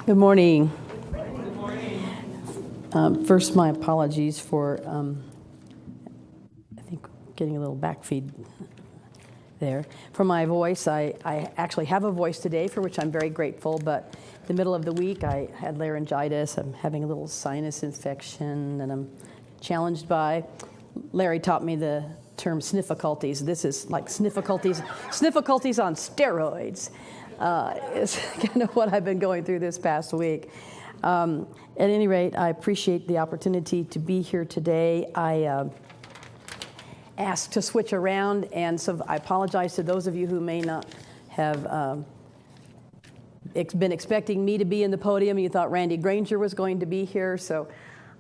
Good morning. Good morning. First, my apologies for, I think, getting a little back feed there. For my voice, I actually have a voice today for which I'm very grateful, but the middle of the week I had laryngitis. I'm having a little sinus infection that I'm challenged by. Larry taught me the term snifficulties. This is like snifficulties on steroids. Is kind of what I've been going through this past week. At any rate, I appreciate the opportunity to be here today. I asked to switch around, and so I apologize to those of you who may not have been expecting me to be in the podium. You thought Randy Granger was going to be here, so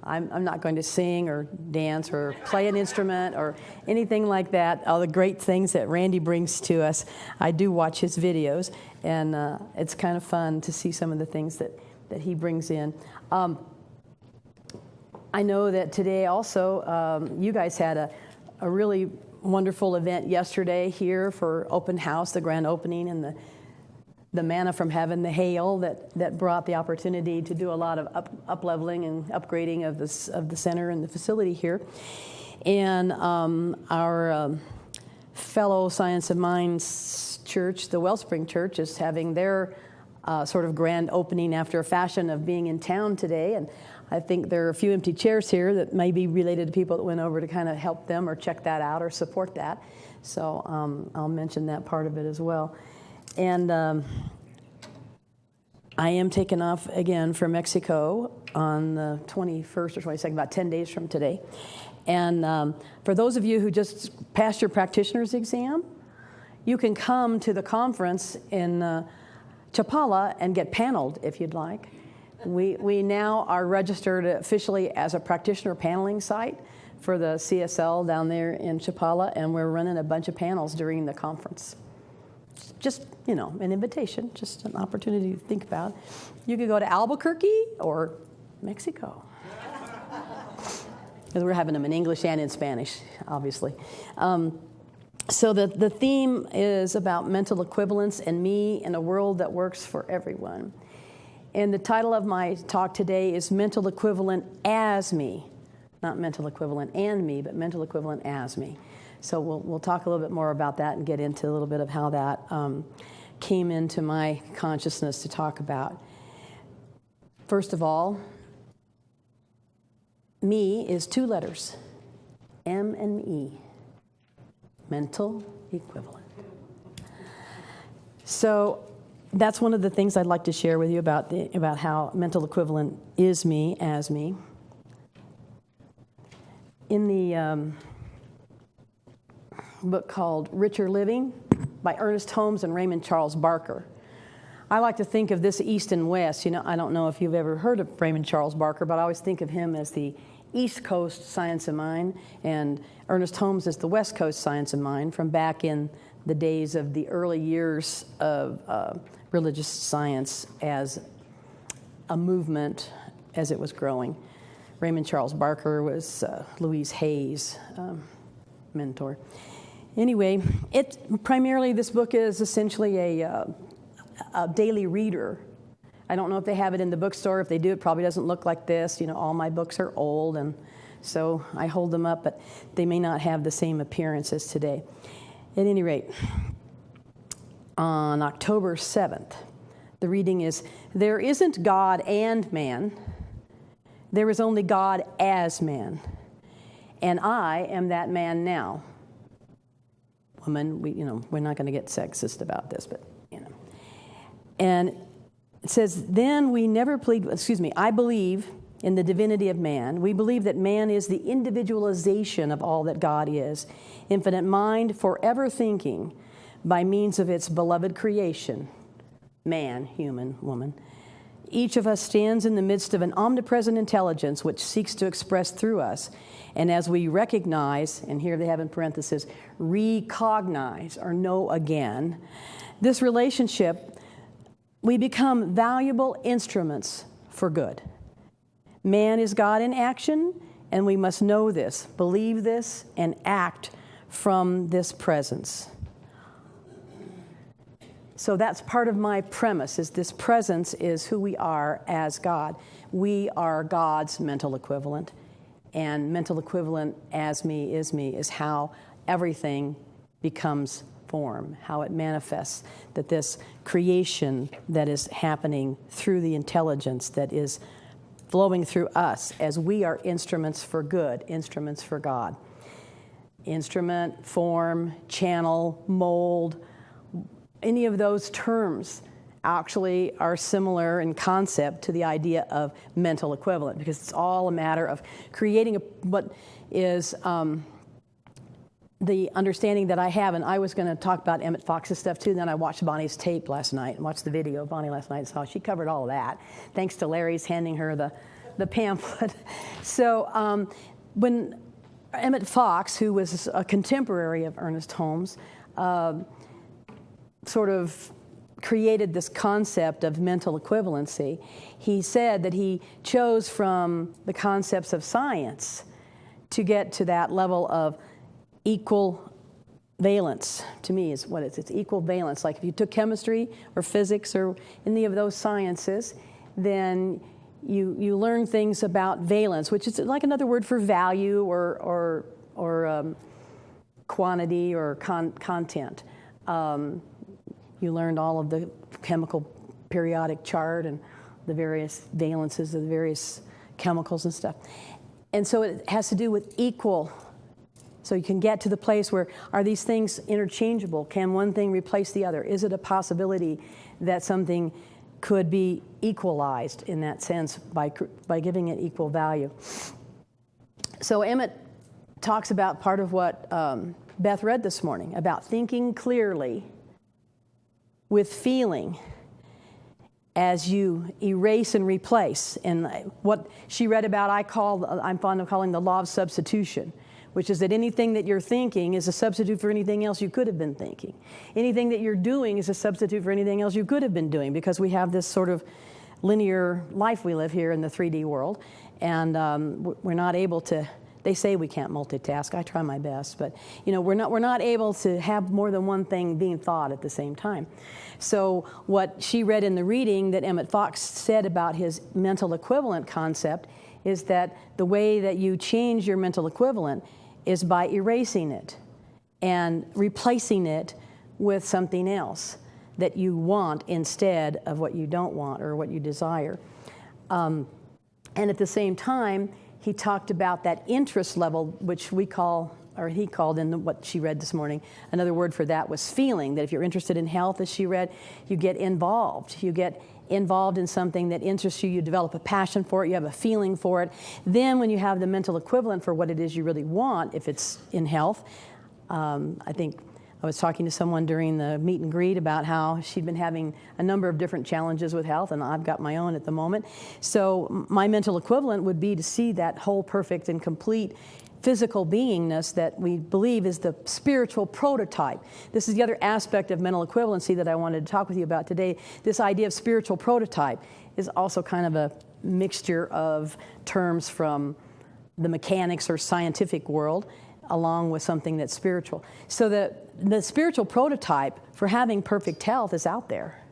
I'm not going to sing or dance or play an instrument or anything like that. All the great things that Randy brings to us. I do watch his videos, and it's kind of fun to see some of the things that he brings in. I know that today also you guys had a really wonderful event yesterday here for Open House, the grand opening, and the manna from heaven, the hail that brought the opportunity to do a lot of up-leveling and upgrading of the center and the facility here. And our fellow Science of Minds church, the Wellspring Church, is having their sort of grand opening after a fashion of being in town today. And I think there are a few empty chairs here that may be related to people that went over to kind of help them or check that out or support that. So I'll mention that part of it as well. And I am taking off again for Mexico on the 21st or 22nd, about 10 days from today. And for those of you who just passed your practitioner's exam, you can come to the conference in Chapala and get paneled if you'd like. We now are registered officially as a practitioner paneling site for the CSL down there in Chapala, and we're running a bunch of panels during the conference. Just, an invitation, just an opportunity to think about. You could go to Albuquerque or Mexico. Because we're having them in English and in Spanish, obviously. So the theme is about mental equivalence and me in a world that works for everyone. And the title of my talk today is Mental Equivalent as Me. Not mental equivalent and me, but mental equivalent as me. So we'll talk a little bit more about that and get into a little bit of how that came into my consciousness to talk about. First of all, me is two letters, M and E, mental equivalent. So that's one of the things I'd like to share with you about how mental equivalent is me as me. In the book called Richer Living by Ernest Holmes and Raymond Charles Barker. I like to think of this East and West. I don't know if you've ever heard of Raymond Charles Barker, but I always think of him as the East Coast Science of Mind, and Ernest Holmes as the West Coast Science of Mind from back in the days of the early years of religious science as a movement as it was growing. Raymond Charles Barker was Louise Hay's mentor. Anyway, primarily this book is essentially a daily reader. I don't know if they have it in the bookstore. If they do, it probably doesn't look like this. All my books are old, and so I hold them up, but they may not have the same appearance as today. At any rate, on October 7th, the reading is, "There isn't God and man. There is only God as man. And I am that man now." Woman, we're not going to get sexist about this, but, And it says, I believe in the divinity of man. We believe that man is the individualization of all that God is, infinite mind, forever thinking, by means of its beloved creation, man, human, woman. Each of us stands in the midst of an omnipresent intelligence which seeks to express through us. And as we recognize, and here they have in parentheses, recognize or know again, this relationship, we become valuable instruments for good. Man is God in action, and we must know this, believe this, and act from this presence. So that's part of my premise, is this presence is who we are as God. We are God's mental equivalent. And mental equivalent as me is how everything becomes form, how it manifests, that this creation that is happening through the intelligence that is flowing through us as we are instruments for good, instruments for God. Instrument, form, channel, mold, any of those terms actually are similar in concept to the idea of mental equivalent, because it's all a matter of creating what is the understanding that I have. And I was going to talk about Emmett Fox's stuff too, and then I watched Bonnie's tape last night and watched the video of Bonnie last night, so she covered all of that, thanks to Larry's handing her the pamphlet. So when Emmett Fox, who was a contemporary of Ernest Holmes, sort of created this concept of mental equivalency, he said that he chose from the concepts of science to get to that level of equal valence. To me is what it's equal valence. Like if you took chemistry or physics or any of those sciences, then you learn things about valence, which is like another word for value or quantity or content. You learned all of the chemical periodic chart and the various valences of the various chemicals and stuff. And so it has to do with equal. So you can get to the place where, are these things interchangeable? Can one thing replace the other? Is it a possibility that something could be equalized in that sense by giving it equal value? So Emmett talks about part of what Beth read this morning, about thinking clearly with feeling as you erase and replace. And what she read about, I'm fond of calling the law of substitution, which is that anything that you're thinking is a substitute for anything else you could have been thinking. Anything that you're doing is a substitute for anything else you could have been doing, because we have this sort of linear life we live here in the 3D world, and we're not able to. They say we can't multitask. I try my best, but we're not able to have more than one thing being thought at the same time. So what she read in the reading that Emmett Fox said about his mental equivalent concept is that the way that you change your mental equivalent is by erasing it and replacing it with something else that you want instead of what you don't want or what you desire. And at the same time, he talked about that interest level, which we call, or he called in what she read this morning, another word for that was feeling, that if you're interested in health, as she read, you get involved. You get involved in something that interests you, you develop a passion for it, you have a feeling for it. Then when you have the mental equivalent for what it is you really want, if it's in health, I think I was talking to someone during the meet and greet about how she'd been having a number of different challenges with health, and I've got my own at the moment. So my mental equivalent would be to see that whole perfect and complete physical beingness that we believe is the spiritual prototype. This is the other aspect of mental equivalency that I wanted to talk with you about today. This idea of spiritual prototype is also kind of a mixture of terms from the mechanics or scientific world, along with something that's spiritual. So the spiritual prototype for having perfect health is out there.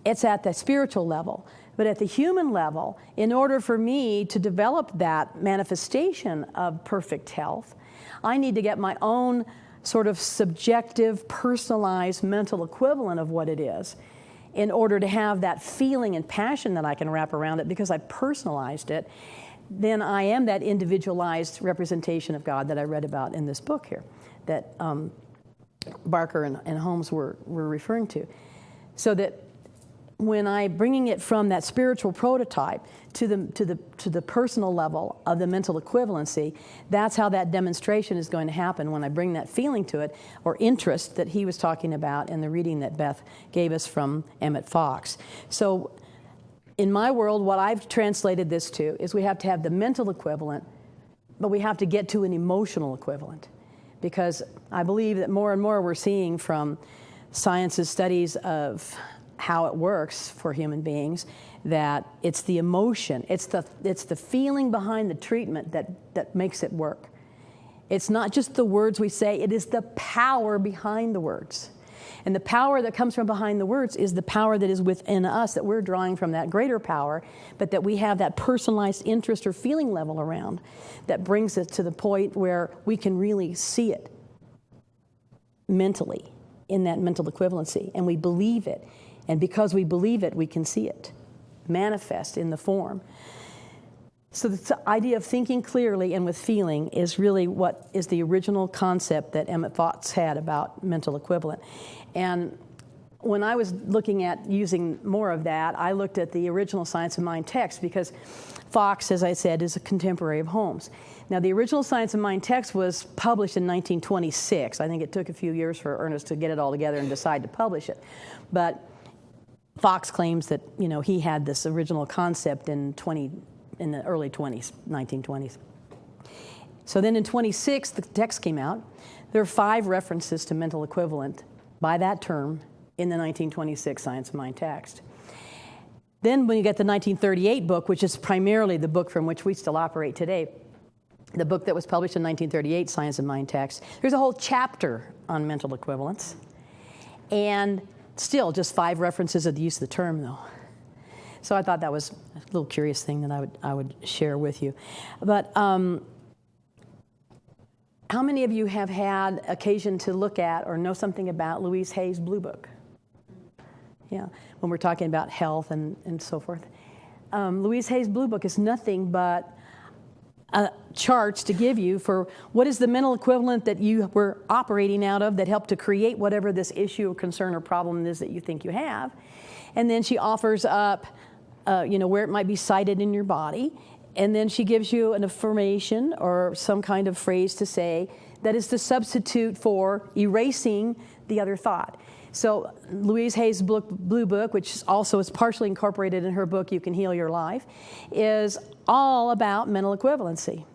It's at the spiritual level. But at the human level, in order for me to develop that manifestation of perfect health, I need to get my own sort of subjective, personalized mental equivalent of what it is in order to have that feeling and passion that I can wrap around it because I personalized it. Then I am that individualized representation of God that I read about in this book here, that Barker and Holmes were referring to. So that when I'm bringing it from that spiritual prototype to the personal level of the mental equivalency, that's how that demonstration is going to happen when I bring that feeling to it, or interest that he was talking about in the reading that Beth gave us from Emmett Fox. So in my world, what I've translated this to is we have to have the mental equivalent, but we have to get to an emotional equivalent. Because I believe that more and more we're seeing from science's studies of how it works for human beings, that it's the emotion, it's the feeling behind the treatment that makes it work. It's not just the words we say, it is the power behind the words. And the power that comes from behind the words is the power that is within us, that we're drawing from that greater power, but that we have that personalized interest or feeling level around that brings it to the point where we can really see it mentally in that mental equivalency. And we believe it. And because we believe it, we can see it manifest in the form. So the idea of thinking clearly and with feeling is really what is the original concept that Emmett Fox had about mental equivalent. And when I was looking at using more of that, I looked at the original Science of Mind text, because Fox, as I said, is a contemporary of Holmes. Now, the original Science of Mind text was published in 1926. I think it took a few years for Ernest to get it all together and decide to publish it. But Fox claims that, he had this original concept in the early 1920s. So then in 26, the text came out. There are 5 references to mental equivalent by that term in the 1926 Science of Mind text. Then when you get the 1938 book, which is primarily the book from which we still operate today, the book that was published in 1938, Science of Mind text, there's a whole chapter on mental equivalence. And still just 5 references of the use of the term, though. So I thought that was a little curious thing that I would share with you. But how many of you have had occasion to look at or know something about Louise Hay's Blue Book? Yeah, when we're talking about health and so forth. Louise Hay's Blue Book is nothing but charts to give you for what is the mental equivalent that you were operating out of that helped to create whatever this issue or concern or problem is that you think you have. And then she offers up where it might be cited in your body. And then she gives you an affirmation or some kind of phrase to say that is the substitute for erasing the other thought. So Louise Hay's Blue Book, which also is partially incorporated in her book, You Can Heal Your Life, is all about mental equivalency.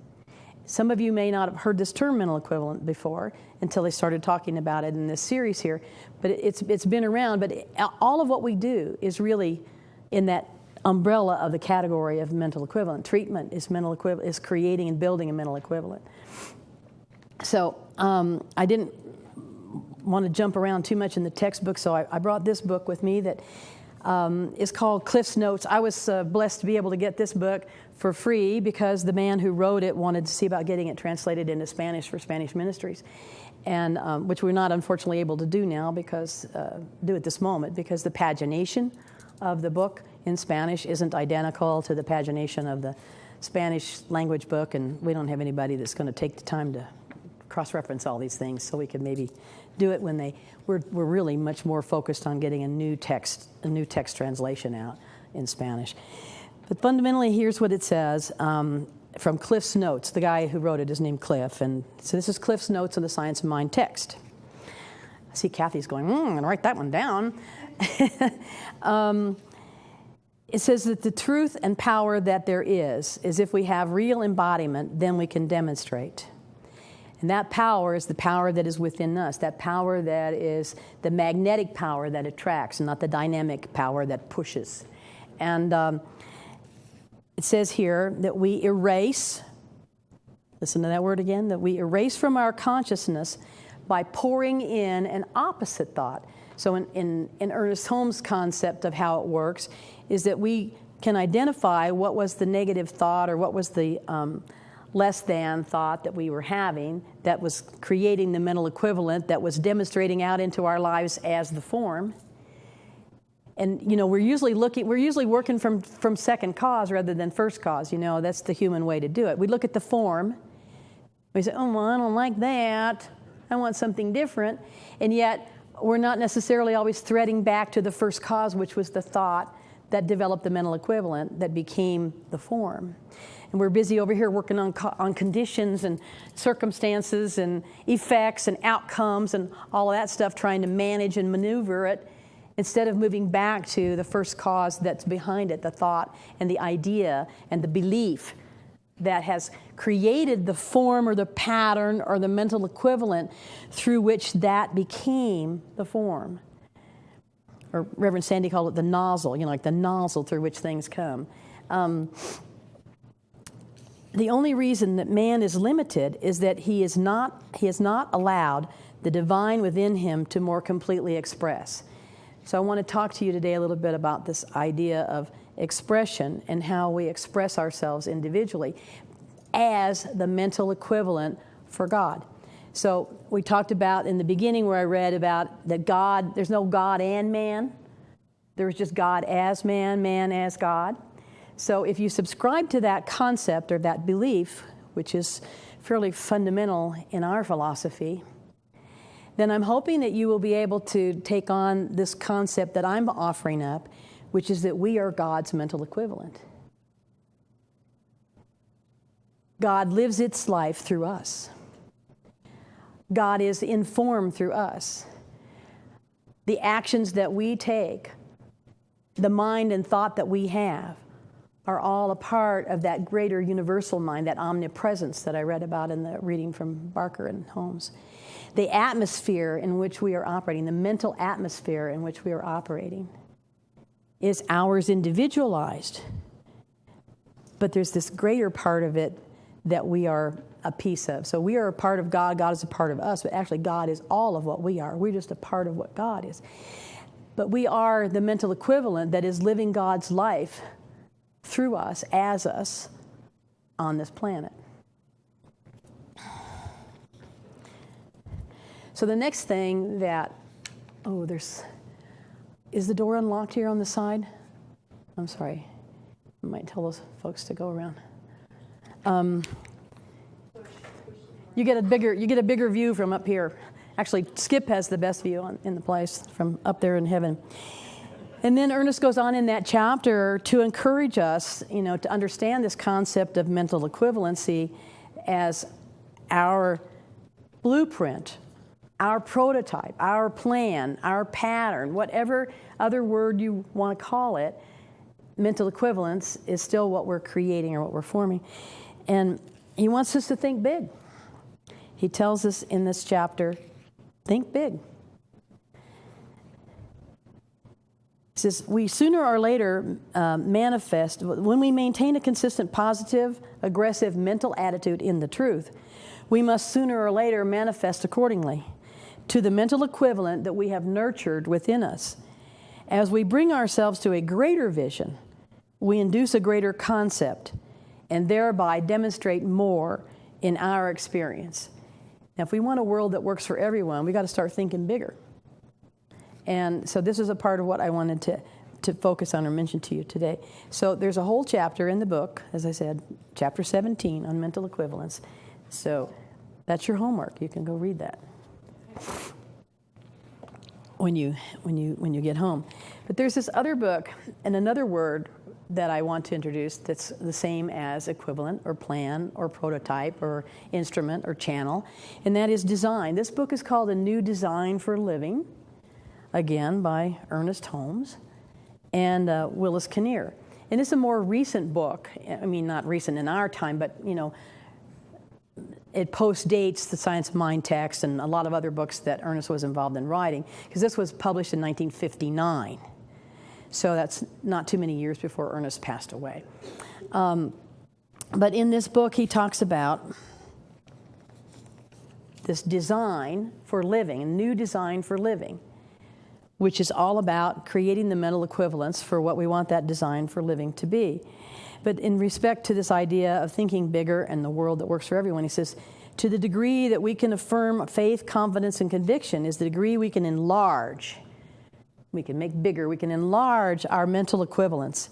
Some of you may not have heard this term mental equivalent before until they started talking about it in this series here. But it's been around. But all of what we do is really in that umbrella of the category of mental equivalent. Treatment is creating and building a mental equivalent. So I didn't want to jump around too much in the textbook, so I brought this book with me that is called Cliff's Notes. I was blessed to be able to get this book for free because the man who wrote it wanted to see about getting it translated into Spanish for Spanish ministries, and which we're not unfortunately able to do now because do at this moment because the pagination of the book in Spanish isn't identical to the pagination of the Spanish language book, and we don't have anybody that's going to take the time to cross-reference all these things, so we could maybe do it when we're really much more focused on getting a new text translation out in Spanish. But fundamentally, here's what it says from Cliff's Notes. The guy who wrote it is named Cliff, and so this is Cliff's Notes on the Science of Mind text. I see Kathy's going, I'm going to write that one down. It says that the truth and power that there is if we have real embodiment, then we can demonstrate. And that power is the power that is within us, that power that is the magnetic power that attracts, not the dynamic power that pushes. And it says here that we erase, listen to that word again, that we erase from our consciousness by pouring in an opposite thought. So in Ernest Holmes' concept of how it works is that we can identify what was the negative thought or what was the less than thought that we were having that was creating the mental equivalent that was demonstrating out into our lives as the form. And we're usually working from second cause rather than first cause. That's the human way to do it. We look at the form. We say, oh, well, I don't like that. I want something different. And yet we're not necessarily always threading back to the first cause, which was the thought that developed the mental equivalent that became the form. And we're busy over here working on conditions and circumstances and effects and outcomes and all of that stuff, trying to manage and maneuver it, instead of moving back to the first cause that's behind it, the thought and the idea and the belief that has created the form or the pattern or the mental equivalent through which that became the form. Or Reverend Sandy called it the nozzle, like the nozzle through which things come. The only reason that man is limited is that he has not allowed the divine within him to more completely express. So I want to talk to you today a little bit about this idea of expression and how we express ourselves individually as the mental equivalent for God. So we talked about in the beginning where I read about that God, there's no God and man. There's just God as man, man as God. So if you subscribe to that concept or that belief, which is fairly fundamental in our philosophy, then I'm hoping that you will be able to take on this concept that I'm offering up, which is that we are God's mental equivalent. God lives its life through us. God is informed through us. The actions that we take, the mind and thought that we have, are all a part of that greater universal mind, that omnipresence that I read about in the reading from Barker and Holmes. The atmosphere in which we are operating, the mental atmosphere in which we are operating, is ours individualized. But there's this greater part of it that we are a piece of. So we are a part of God, God is a part of us, but actually God is all of what we are. We're just a part of what God is. But we are the mental equivalent that is living God's life through us, as us, on this planet. So the next thing that, is the door unlocked here on the side? I'm sorry. I might tell those folks to go around. You get a bigger view from up here. Actually, Skip has the best view in the place from up there in heaven. And then Ernest goes on in that chapter to encourage us, to understand this concept of mental equivalency as our blueprint, our prototype, our plan, our pattern, whatever other word you want to call it. Mental equivalence is still what we're creating or what we're forming. And he wants us to think big. He tells us in this chapter, think big. He says, we sooner or later manifest, when we maintain a consistent, positive, aggressive mental attitude in the truth, we must sooner or later manifest accordingly to the mental equivalent that we have nurtured within us. As we bring ourselves to a greater vision, we induce a greater concept and thereby demonstrate more in our experience. Now, if we want a world that works for everyone, we've got to start thinking bigger. And so this is a part of what I wanted to focus on or mention to you today. So there's a whole chapter in the book, as I said, chapter 17 on mental equivalence. So that's your homework. You can go read that when you get home. But there's this other book and another word that I want to introduce that's the same as equivalent or plan or prototype or instrument or channel, and that is design. This book is called A New Design for Living, again by Ernest Holmes and Willis Kinnear. And it's a more recent book. I mean, not recent in our time, but, it postdates the Science of Mind text and a lot of other books that Ernest was involved in writing, because this was published in 1959. So that's not too many years before Ernest passed away. But in this book, he talks about this design for living, a new design for living, which is all about creating the mental equivalence for what we want that design for living to be. But in respect to this idea of thinking bigger and the world that works for everyone, he says, to the degree that we can affirm faith, confidence, and conviction is the degree we can enlarge. We can make bigger, we can enlarge our mental equivalents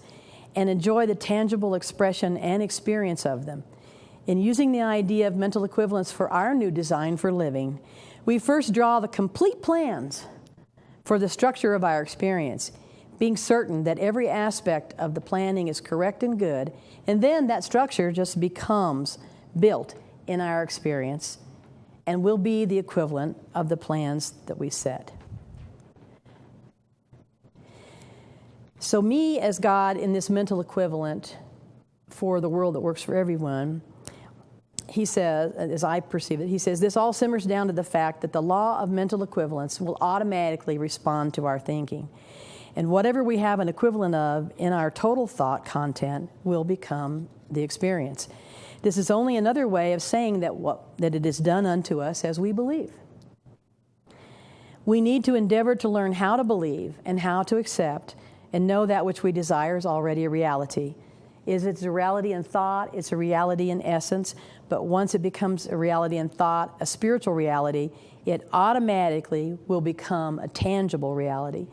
and enjoy the tangible expression and experience of them. In using the idea of mental equivalence for our new design for living, we first draw the complete plans for the structure of our experience, being certain that every aspect of the planning is correct and good, and then that structure just becomes built in our experience and will be the equivalent of the plans that we set. So me as God in this mental equivalent for the world that works for everyone, he says, as I perceive it, he says, this all simmers down to the fact that the law of mental equivalence will automatically respond to our thinking. And whatever we have an equivalent of in our total thought content will become the experience. This is only another way of saying that it is done unto us as we believe. We need to endeavor to learn how to believe and how to accept and know that which we desire is already a reality. It's a reality in thought, it's a reality in essence, but once it becomes a reality in thought, a spiritual reality, it automatically will become a tangible reality.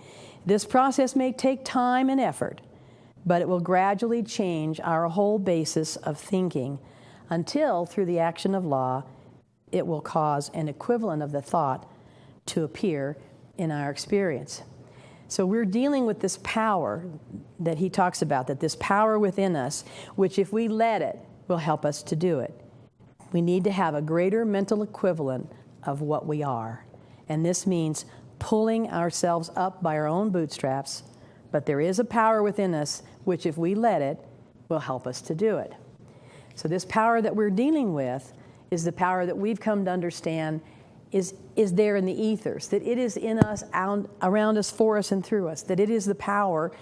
This process may take time and effort, but it will gradually change our whole basis of thinking until, through the action of law, it will cause an equivalent of the thought to appear in our experience. So we're dealing with this power that he talks about, that this power within us, which if we let it, will help us to do it. We need to have a greater mental equivalent of what we are. And this means pulling ourselves up by our own bootstraps, but there is a power within us which, if we let it, will help us to do it. So this power that we're dealing with is the power that we've come to understand is there in the ethers, that it is in us, around us, for us, and through us, that it is the power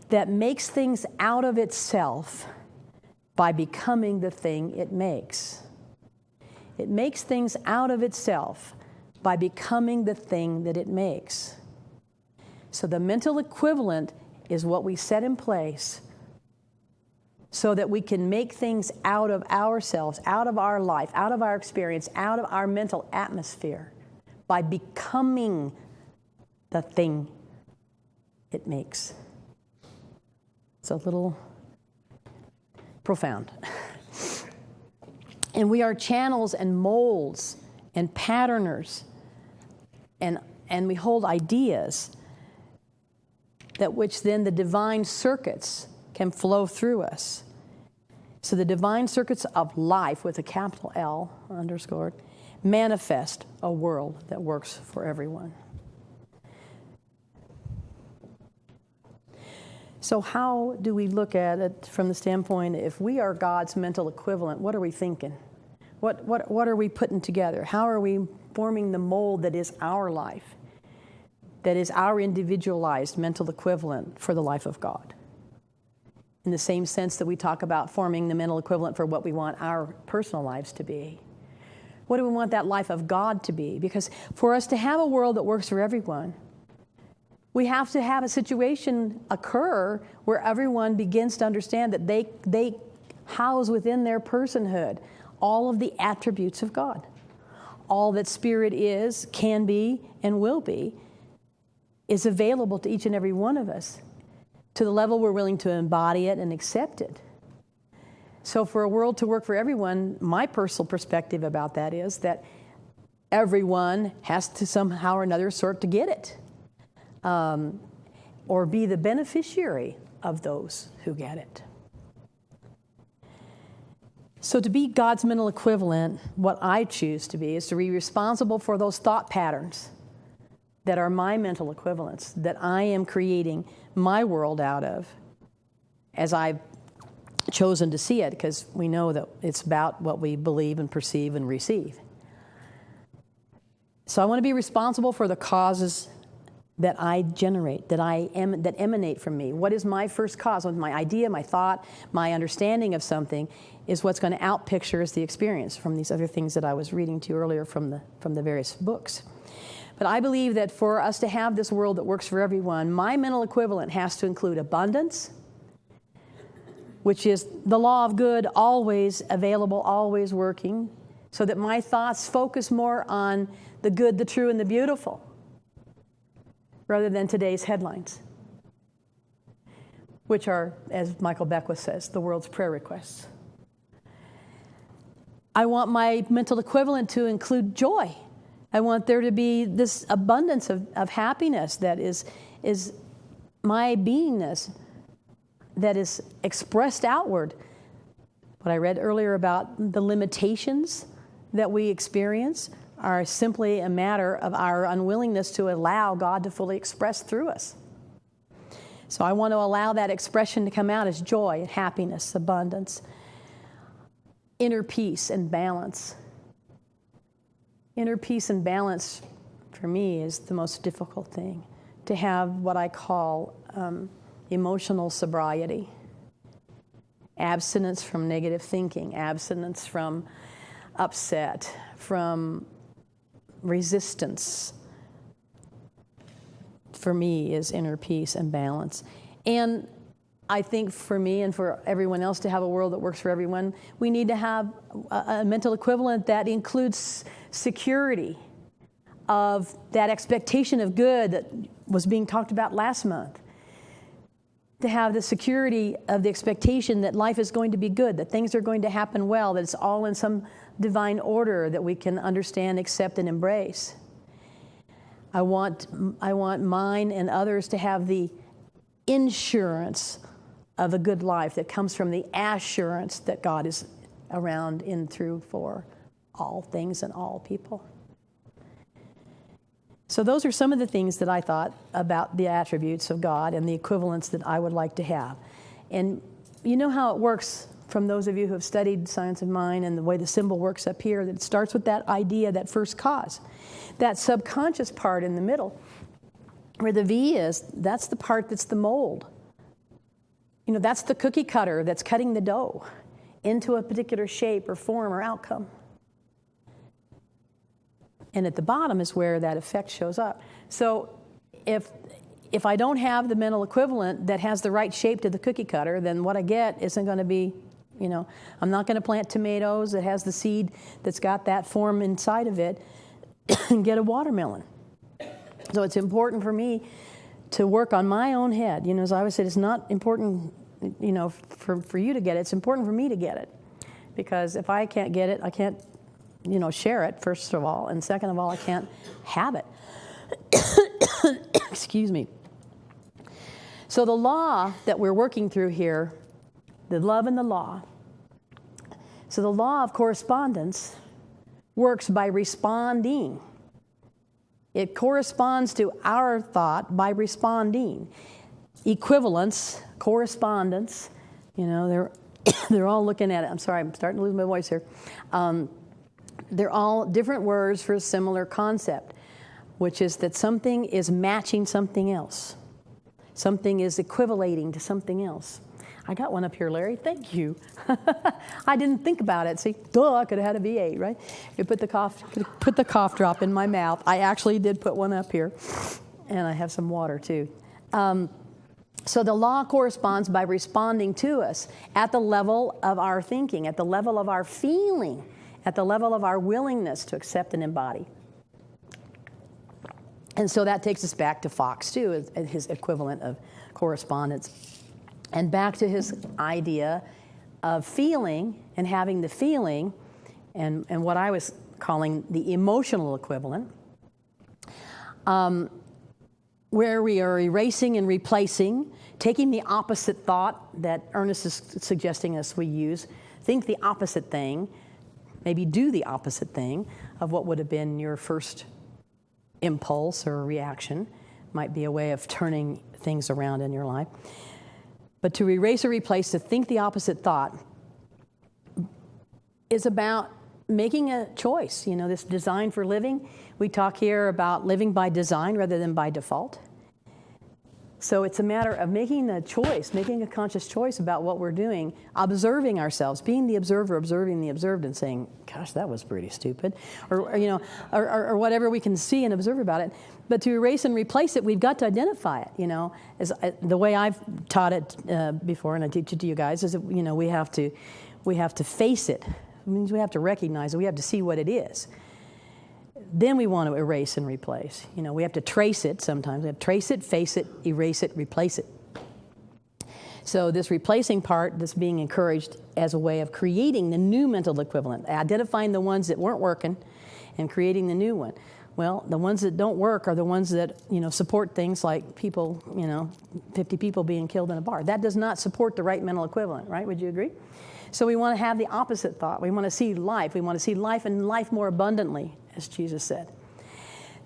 that makes things out of itself by becoming the thing it makes. It makes things out of itself by becoming the thing that it makes. So the mental equivalent is what we set in place so that we can make things out of ourselves, out of our life, out of our experience, out of our mental atmosphere, by becoming the thing it makes. It's a little profound. And we are channels and molds and patterners, and we hold ideas that which then the divine circuits can flow through us. So the divine circuits of life, with a capital L underscored, manifest a world that works for everyone. So how do we look at it from the standpoint, if we are God's mental equivalent, what are we thinking? What are we putting together? How are we forming the mold that is our life, that is our individualized mental equivalent for the life of God? In the same sense that we talk about forming the mental equivalent for what we want our personal lives to be. What do we want that life of God to be? Because for us to have a world that works for everyone, we have to have a situation occur where everyone begins to understand that they house within their personhood all of the attributes of God. All that Spirit is, can be, and will be is available to each and every one of us, to the level we're willing to embody it and accept it. So for a world to work for everyone, my personal perspective about that is that everyone has to somehow or another sort to get it, or be the beneficiary of those who get it. So to be God's mental equivalent, what I choose to be is to be responsible for those thought patterns that are my mental equivalents, that I am creating my world out of as I've chosen to see it, because we know that it's about what we believe and perceive and receive. So I want to be responsible for the causes that I generate, that emanate from me. What is my first cause? My idea, my thought, my understanding of something is what's going to outpicture as the experience from these other things that I was reading to you earlier from the various books. But I believe that for us to have this world that works for everyone, my mental equivalent has to include abundance, which is the law of good, always available, always working, so that my thoughts focus more on the good, the true, and the beautiful, rather than today's headlines, which are, as Michael Beckwith says, the world's prayer requests. I want my mental equivalent to include joy. I want there to be this abundance of happiness that is my beingness, that is expressed outward. What I read earlier about the limitations that we experience are simply a matter of our unwillingness to allow God to fully express through us. So I want to allow that expression to come out as joy, happiness, abundance, inner peace and balance. Inner peace and balance, for me, is the most difficult thing. To have what I call emotional sobriety. abstinence from negative thinking, abstinence from upset, from resistance, for me, is inner peace and balance. And I think for me and for everyone else to have a world that works for everyone, we need to have a mental equivalent that includes security of that expectation of good that was being talked about last month. To have the security of the expectation that life is going to be good, that things are going to happen well, that it's all in some divine order that we can understand, accept, and embrace. I want mine and others to have the insurance of a good life that comes from the assurance that God is around, in, through, for all things and all people. So those are some of the things that I thought about the attributes of God and the equivalents that I would like to have. And you know how it works, from those of you who have studied science of mind and the way the symbol works up here, that it starts with that idea, that first cause. That subconscious part in the middle, where the V is, that's the part that's the mold. You know, that's the cookie cutter that's cutting the dough into a particular shape or form or outcome. And at the bottom is where that effect shows up. So if I don't have the mental equivalent that has the right shape to the cookie cutter, then what I get isn't going to be, you know, I'm not going to plant tomatoes that has the seed that's got that form inside of it and get a watermelon. So it's important for me to work on my own head. You know, as I always said, it's not important, you know, for you to get it. It's important for me to get it. Because if I can't get it, I can't, you know, share it, first of all. And second of all, I can't have it. Excuse me. So the law that we're working through here, the love and the law. So the law of correspondence works by responding. It corresponds to our thought by responding. Equivalence, correspondence, you know, they're all looking at it. I'm sorry, I'm starting to lose my voice here. They're all different words for a similar concept, which is that something is matching something else. Something is equivalating to something else. I got one up here, Larry. Thank you. I didn't think about it. See, I could have had a V8, right? You put the cough drop in my mouth. I actually did put one up here, and I have some water too. So the law corresponds by responding to us at the level of our thinking, at the level of our feeling, at the level of our willingness to accept and embody. And so that takes us back to Fox, too, his equivalent of correspondence. And back to his idea of feeling and having the feeling, and what I was calling the emotional equivalent, where we are erasing and replacing, taking the opposite thought that Ernest is suggesting us we use, think the opposite thing, maybe do the opposite thing of what would have been your first impulse or reaction. Might be a way of turning things around in your life. But to erase or replace, to think the opposite thought, is about making a choice. You know, this design for living, we talk here about living by design rather than by default. So it's a matter of making a choice, making a conscious choice about what we're doing, observing ourselves, being the observer, observing the observed, and saying, gosh, that was pretty stupid, or you know, or whatever we can see and observe about it. But to erase and replace it, we've got to identify it, you know. As the way I've taught it before, and I teach it to you guys, is that, you know, we have to face it. It means we have to recognize it. We have to see what it is. Then we want to erase and replace. You know, we have to trace it sometimes. We have to trace it, face it, erase it, replace it. So this replacing part that's being encouraged as a way of creating the new mental equivalent, identifying the ones that weren't working and creating the new one. Well, the ones that don't work are the ones that, you know, support things like people, you know, 50 people being killed in a bar. That does not support the right mental equivalent, right? Would you agree? So we want to have the opposite thought. We want to see life. We want to see life and life more abundantly, as Jesus said.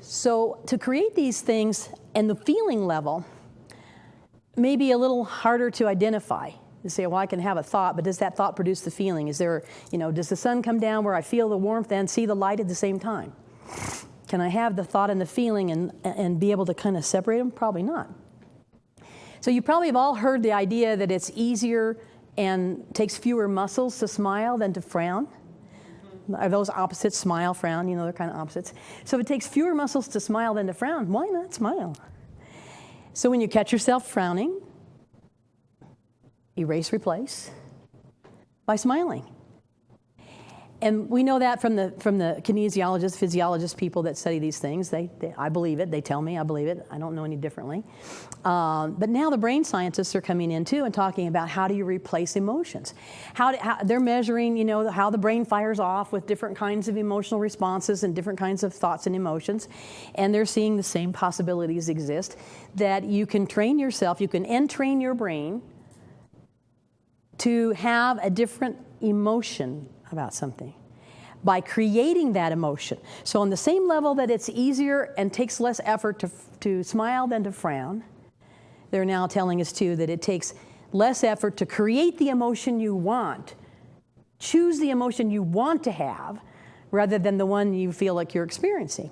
So to create these things and the feeling level may be a little harder to identify. You say, well, I can have a thought, but does that thought produce the feeling? Is there, you know, does the sun come down where I feel the warmth and see the light at the same time? Can I have the thought and the feeling and be able to kind of separate them? Probably not. So you probably have all heard the idea that it's easier and takes fewer muscles to smile than to frown. Are those opposites, smile, frown? You know, they're kind of opposites. So if it takes fewer muscles to smile than to frown, why not smile? So when you catch yourself frowning, erase, replace by smiling. And we know that from the kinesiologists, physiologists, people that study these things. I believe it. They tell me I believe it. I don't know any differently. But now the brain scientists are coming in too and talking about how do you replace emotions. How they're measuring, you know, how the brain fires off with different kinds of emotional responses and different kinds of thoughts and emotions. And they're seeing the same possibilities exist, that you can train yourself, you can entrain your brain to have a different emotion about something by creating that emotion. So on the same level that it's easier and takes less effort to smile than to frown, they're now telling us too that it takes less effort to create the emotion you want. Choose the emotion you want to have rather than the one you feel like you're experiencing.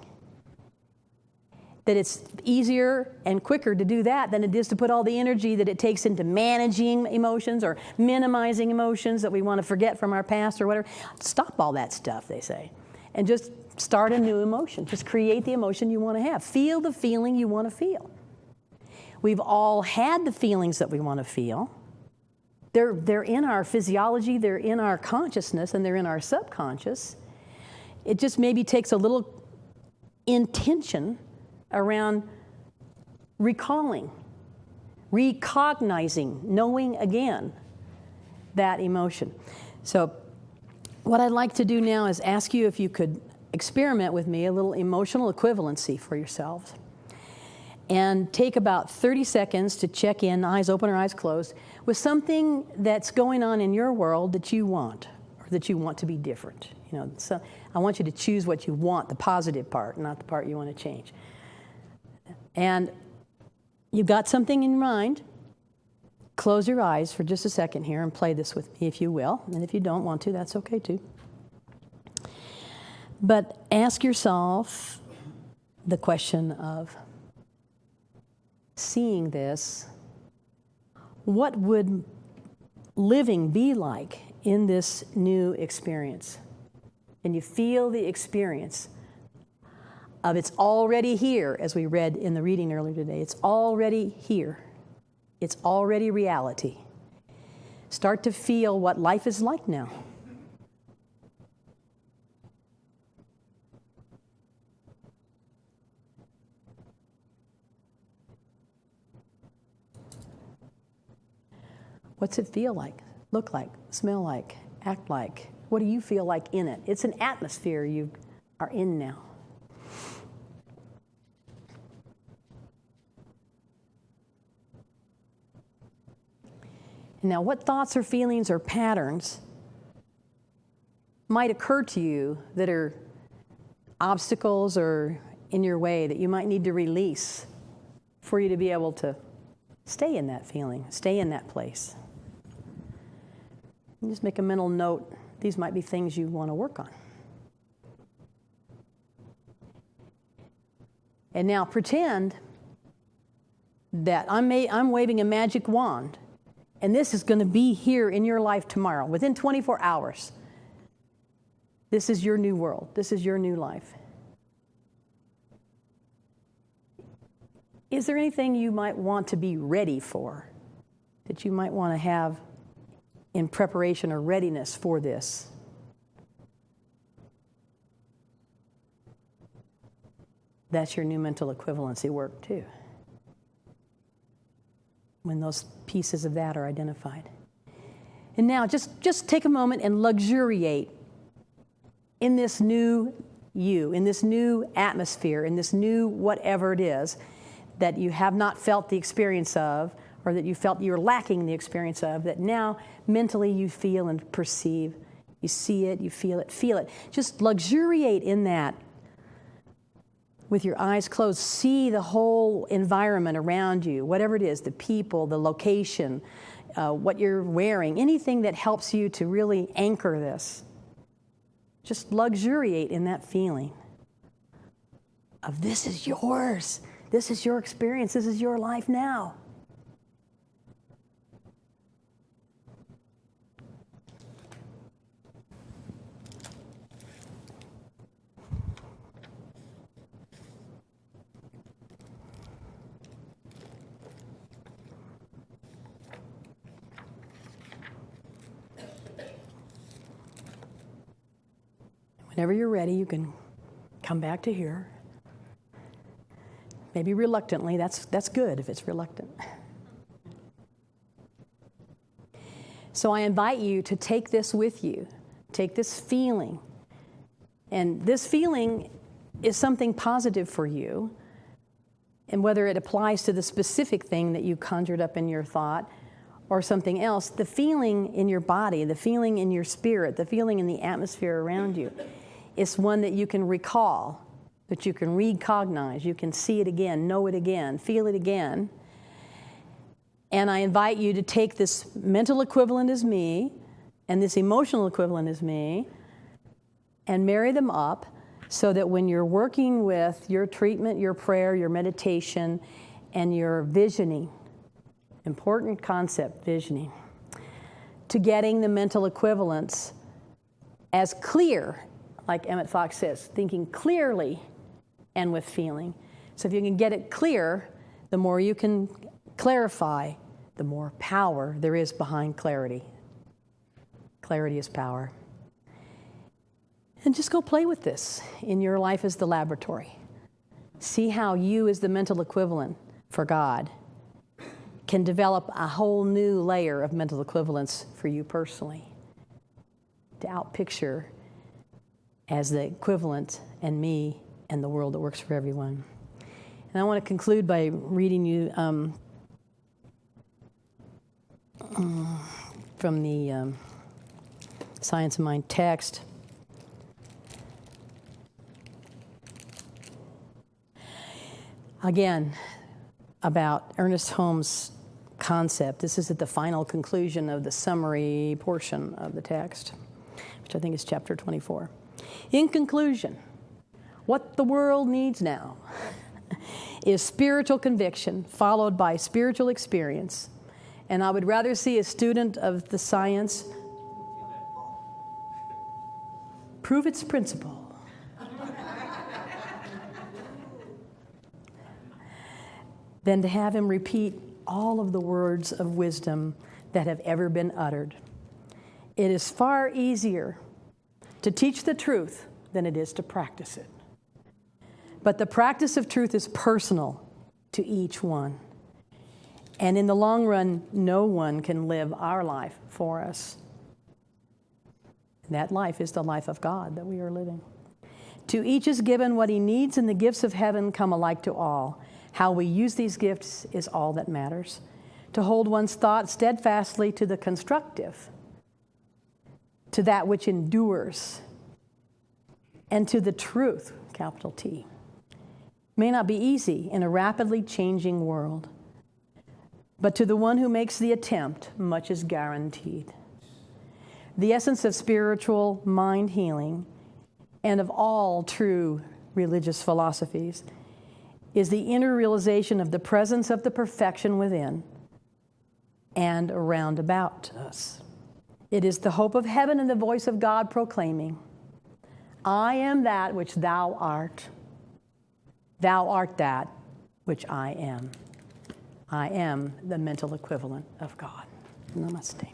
That it's easier and quicker to do that than it is to put all the energy that it takes into managing emotions or minimizing emotions that we want to forget from our past or whatever. Stop all that stuff, they say, and just start a new emotion. Just create the emotion you want to have. Feel the feeling you want to feel. We've all had the feelings that we want to feel. They're in our physiology, they're in our consciousness, and they're in our subconscious. It just maybe takes a little intention around recalling, recognizing, knowing again that emotion. So what I'd like to do now is ask you if you could experiment with me a little emotional equivalency for yourselves and take about 30 seconds to check in, eyes open or eyes closed, with something that's going on in your world that you want or that you want to be different. You know, so I want you to choose what you want, the positive part, not the part you want to change. And you've got something in mind. Close your eyes for just a second here and play this with me if you will. And if you don't want to, that's okay too. But ask yourself the question of, seeing this, what would living be like in this new experience? And you feel the experience of it's already here, as we read in the reading earlier today. It's already here. It's already reality. Start to feel what life is like now. What's it feel like, look like, smell like, act like? What do you feel like in it? It's an atmosphere you are in now. Now, what thoughts or feelings or patterns might occur to you that are obstacles or in your way that you might need to release for you to be able to stay in that feeling, stay in that place? And just make a mental note. These might be things you want to work on. And now pretend that I'm waving a magic wand, and this is going to be here in your life tomorrow, within 24 hours. This is your new world. This is your new life. Is there anything you might want to be ready for, that you might want to have in preparation or readiness for this? That's your new mental equivalency work too, when those pieces of that are identified. And now just take a moment and luxuriate in this new you, in this new atmosphere, in this new whatever it is that you have not felt the experience of, or that you felt you're lacking the experience of, that now mentally you feel and perceive. You see it, you feel it. Just luxuriate in that with your eyes closed. See the whole environment around you, whatever it is, the people, the location, what you're wearing, anything that helps you to really anchor this. Just luxuriate in that feeling of this is yours. This is your experience. This is your life now. Whenever you're ready, you can come back to here. Maybe reluctantly. That's good if it's reluctant. So I invite you to take this with you. Take this feeling. And this feeling is something positive for you. And whether it applies to the specific thing that you conjured up in your thought or something else, the feeling in your body, the feeling in your spirit, the feeling in the atmosphere around you is one that you can recall, that you can recognize, you can see it again, know it again, feel it again. And I invite you to take this mental equivalent as me and this emotional equivalent as me and marry them up so that when you're working with your treatment, your prayer, your meditation, and your visioning, important concept, visioning, to getting the mental equivalents as clear, like Emmett Fox says, thinking clearly and with feeling. So if you can get it clear, the more you can clarify, the more power there is behind clarity. Clarity is power. And just go play with this in your life as the laboratory. See how you, as the mental equivalent for God, can develop a whole new layer of mental equivalence for you personally to outpicture as the equivalent and me and the world that works for everyone. And I want to conclude by reading you from the Science of Mind text. Again, about Ernest Holmes' concept. This is at the final conclusion of the summary portion of the text, which I think is chapter 24. In conclusion, what the world needs now is spiritual conviction followed by spiritual experience. And I would rather see a student of the science prove its principle than to have him repeat all of the words of wisdom that have ever been uttered. It is far easier to teach the truth than it is to practice it. But the practice of truth is personal to each one. And in the long run, no one can live our life for us. That life is the life of God that we are living. To each is given what he needs, and the gifts of heaven come alike to all. How we use these gifts is all that matters. To hold one's thought steadfastly to the constructive, to that which endures, and to the truth, capital T, may not be easy in a rapidly changing world. But to the one who makes the attempt, much is guaranteed. The essence of spiritual mind healing and of all true religious philosophies is the inner realization of the presence of the perfection within and around about us. It is the hope of heaven and the voice of God proclaiming, I am that which thou art. Thou art that which I am. I am the mental equivalent of God. Namaste.